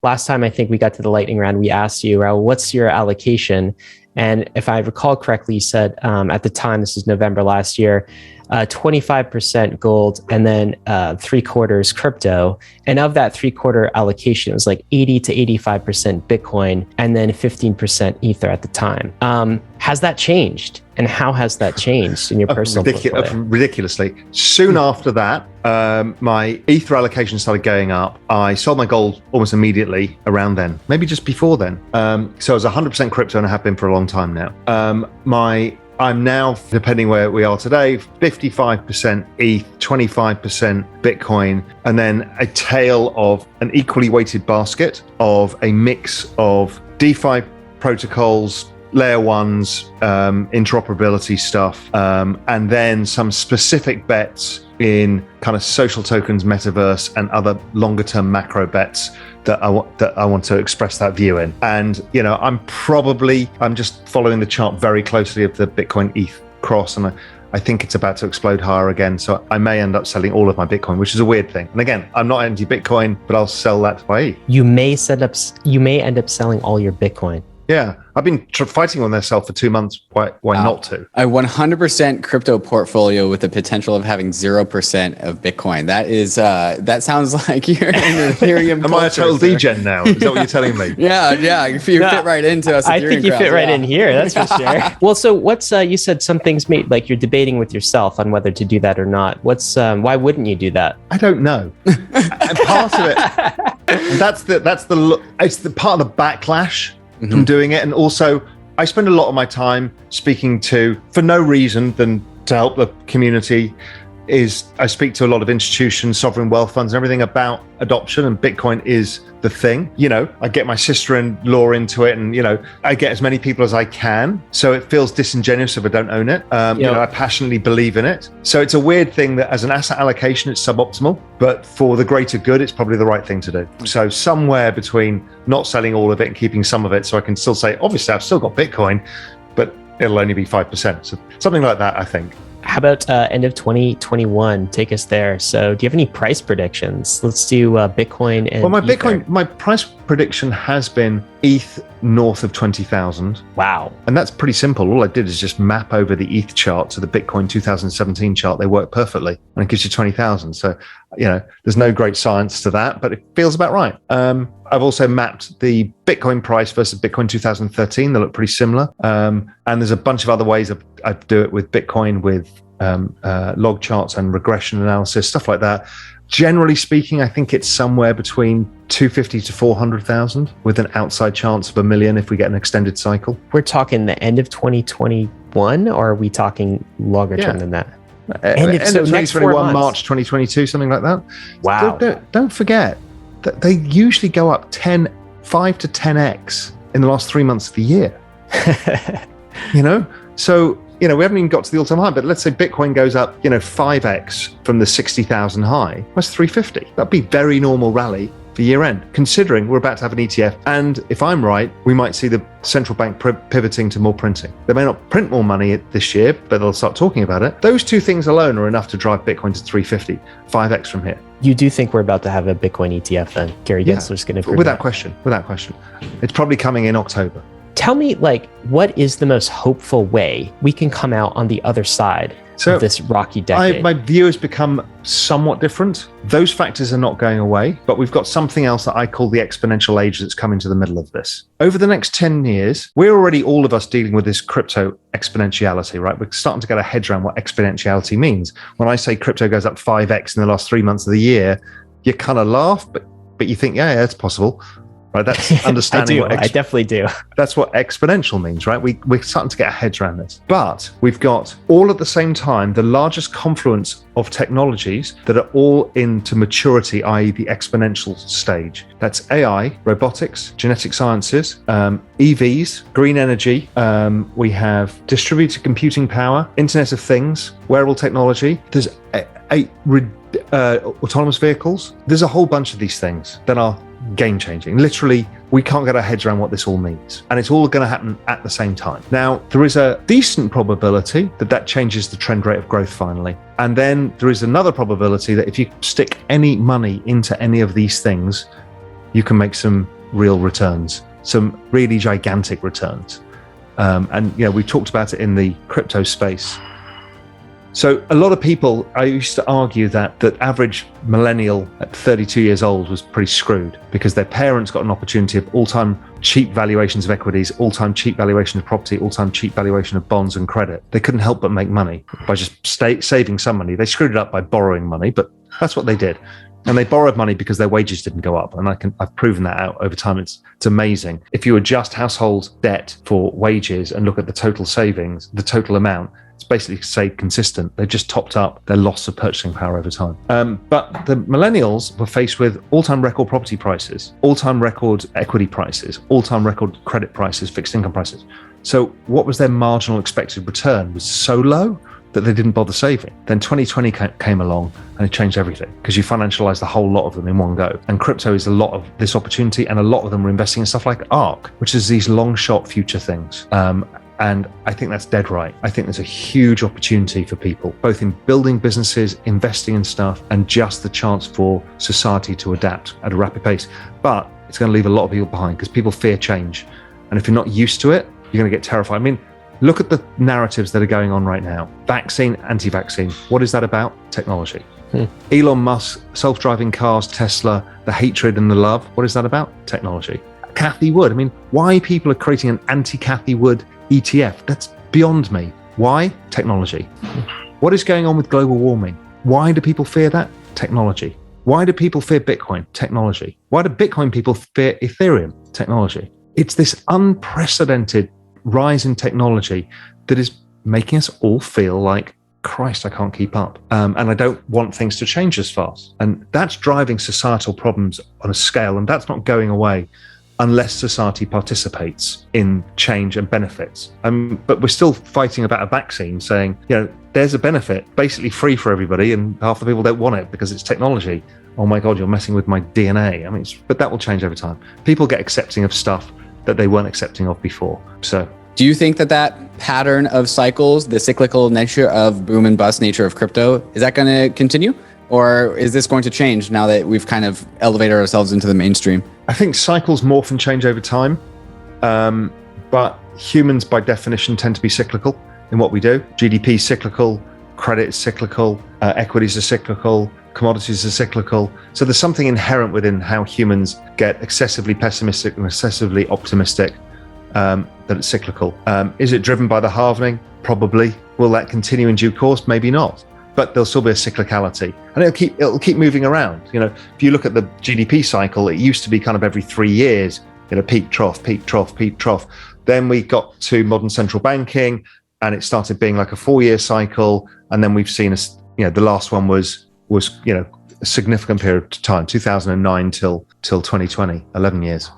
last time I think we got to the lightning round, we asked you, Raoul, what's your allocation? And if I recall correctly, you said at the time, this is November last year, 25% gold and then 3/4 crypto. And of that 3/4 allocation, it was like 80 to 85% Bitcoin and then 15% Ether at the time. Has that changed? And how has that changed in your personal portfolio? Ridiculously. Soon after that, my Ether allocation started going up. I sold my gold almost immediately around then, maybe just before then. So I was 100% crypto and I have been for a long time now. I'm now, depending where we are today, 55% ETH, 25% Bitcoin, and then a tail of an equally weighted basket of a mix of DeFi protocols, layer ones, interoperability stuff, and then some specific bets in kind of social tokens, metaverse, and other longer term macro bets that I want to express that view in. And, I'm just following the chart very closely of the Bitcoin ETH cross, and I think it's about to explode higher again. So I may end up selling all of my Bitcoin, which is a weird thing. And again, I'm not anti-Bitcoin, but I'll sell that to buy ETH. You may end up selling all your Bitcoin. Yeah, I've been fighting on myself for 2 months. Why not to? A 100% crypto portfolio with the potential of having 0% of Bitcoin. That sounds like you're in Ethereum. Am I a total degen now? Is that what you're telling me? Yeah. If you fit right into us, I think you fit right in here. That's for sure. Well, so what's you said some things like you're debating with yourself on whether to do that or not. Why wouldn't you do that? I don't know. And part of it, it's the part of the backlash from doing it. And also I spend a lot of my time speaking to, for no reason than to help the community, is I speak to a lot of institutions, sovereign wealth funds, and everything about adoption, and Bitcoin is the thing. I get my sister-in-law into it, and I get as many people as I can. So it feels disingenuous if I don't own it. I passionately believe in it. So it's a weird thing that as an asset allocation, it's suboptimal, but for the greater good, it's probably the right thing to do. So somewhere between not selling all of it and keeping some of it, so I can still say, obviously, I've still got Bitcoin, but it'll only be 5%. So something like that, I think. How about end of 2021? Take us there. So do you have any price predictions? Let's do Bitcoin and my price prediction has been ETH north of 20,000. Wow. And that's pretty simple. All I did is just map over the ETH chart to the Bitcoin 2017 chart. They work perfectly, and it gives you 20,000. So, there's no great science to that, but it feels about right. I've also mapped the Bitcoin price versus Bitcoin 2013. They look pretty similar. And there's a bunch of other ways I do it with Bitcoin, with log charts and regression analysis, stuff like that. Generally speaking, I think it's somewhere between 250 to 400,000 with an outside chance of 1 million if we get an extended cycle. We're talking the end of 2021, or are we talking longer term than that? End of 2021, March 2022, something like that. Wow. Don't forget that they usually go up 5 to 10x in the last 3 months of the year. So, we haven't even got to the all-time high, but let's say Bitcoin goes up, 5x from the 60,000 high. That's 350. That'd be very normal rally for year end, considering we're about to have an ETF. And if I'm right, we might see the central bank pivoting to more printing. They may not print more money this year, but they'll start talking about it. Those two things alone are enough to drive Bitcoin to 350, 5x from here. You do think we're about to have a Bitcoin ETF then? Gary Gensler's going to prove without question. It's probably coming in October. Tell me, what is the most hopeful way we can come out on the other side of this rocky decade? My view has become somewhat different. Those factors are not going away, but we've got something else that I call the exponential age that's come into the middle of this. Over the next 10 years, we're already, all of us, dealing with this crypto exponentiality, right? We're starting to get our heads around what exponentiality means. When I say crypto goes up 5x in the last 3 months of the year, you kind of laugh, but you think, yeah, it's possible. Right, that's understanding. I definitely do. That's what exponential means, right? We're starting to get our heads around this. But we've got all at the same time the largest confluence of technologies that are all into maturity, i.e. the exponential stage. That's AI, robotics, genetic sciences, EVs, green energy. We have distributed computing power, Internet of Things, wearable technology. There's autonomous vehicles. There's a whole bunch of these things that are game-changing. Literally, we can't get our heads around what this all means. And it's all going to happen at the same time. Now, there is a decent probability that changes the trend rate of growth finally. And then there is another probability that if you stick any money into any of these things, you can make some real returns, some really gigantic returns. And we talked about it in the crypto space. So a lot of people, I used to argue that the average millennial at 32 years old was pretty screwed because their parents got an opportunity of all-time cheap valuations of equities, all-time cheap valuation of property, all-time cheap valuation of bonds and credit. They couldn't help but make money by just saving some money. They screwed it up by borrowing money, but that's what they did. And they borrowed money because their wages didn't go up. And I've proven that out over time. It's amazing. If you adjust household debt for wages and look at the total savings, the total amount, it's basically stayed consistent. They've just topped up their loss of purchasing power over time. But the millennials were faced with all-time record property prices, all-time record equity prices, all-time record credit prices, fixed income prices. So what was their marginal expected return was so low that they didn't bother saving. Then 2020 came along and it changed everything because you financialized the whole lot of them in one go. And crypto is a lot of this opportunity, and a lot of them are investing in stuff like ARK, which is these long shot future things. And I think that's dead right. I think there's a huge opportunity for people, both in building businesses, investing in stuff, and just the chance for society to adapt at a rapid pace. But it's going to leave a lot of people behind because people fear change. And if you're not used to it, you're going to get terrified. I mean, look at the narratives that are going on right now. Vaccine, anti-vaccine. What is that about? Technology. Elon Musk, self-driving cars, Tesla, the hatred and the love. What is that about? Technology. Cathie Wood. I mean, why people are creating an anti-Cathie Wood ETF? That's beyond me. Why? Technology. What is going on with global warming? Why do people fear that? Technology. Why do people fear Bitcoin? Technology. Why do Bitcoin people fear Ethereum? Technology. It's this unprecedented rise in technology that is making us all feel like, Christ, I can't keep up. And I don't want things to change as fast. And that's driving societal problems on a scale, and that's not going away unless society participates in change and benefits. But we're still fighting about a vaccine, saying, there's a benefit, basically free for everybody, and half the people don't want it because it's technology. Oh my God, you're messing with my DNA. But that will change over time. People get accepting of stuff that they weren't accepting of before. So, do you think that pattern of cycles, the cyclical nature of boom and bust nature of crypto, is that going to continue? Or is this going to change now that we've kind of elevated ourselves into the mainstream? I think cycles morph and change over time. But humans, by definition, tend to be cyclical in what we do. GDP is cyclical, credit is cyclical, equities are cyclical, commodities are cyclical. So there's something inherent within how humans get excessively pessimistic and excessively optimistic, that it's cyclical. Is it driven by the halvening? Probably. Will that continue in due course? Maybe not. But there'll still be a cyclicality, and it'll keep moving around. If you look at the GDP cycle, it used to be kind of every 3 years, peak, trough, peak, trough, peak, trough. Then we got to modern central banking, and it started being like a 4-year cycle. And then we've seen the last one was a significant period of time, 2009 till 2020, 11 years.